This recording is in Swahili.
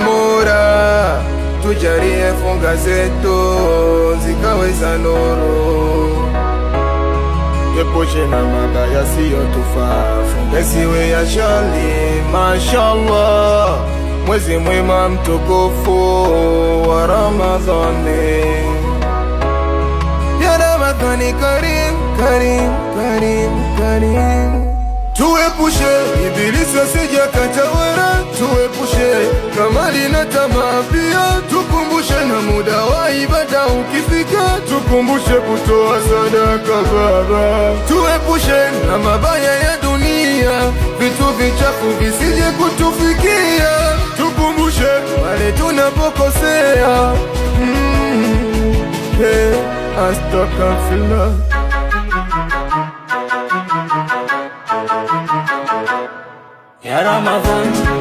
Mola, tujalie funga zetu zikaweza nuru, tuepushe na mabaya siyotufaa, funga siwe ya shali. Mashallah, mwezi mwema mtukufu wa Ramadhani. Ya Ramadhani karim, karim, karim, karim. Tuepushe ibilisi asije akatawala, tuepushe na mali na tamaa pia, tukumbushe na muda wa ibada ukifika, tukumbushe kutoa sadaka baba, tuepushe na mabaya ya dunia, vitu vichafu visije kutufikia, tukumbushe wale tunapokosea. Astaghfirullah. Ya Ramadhan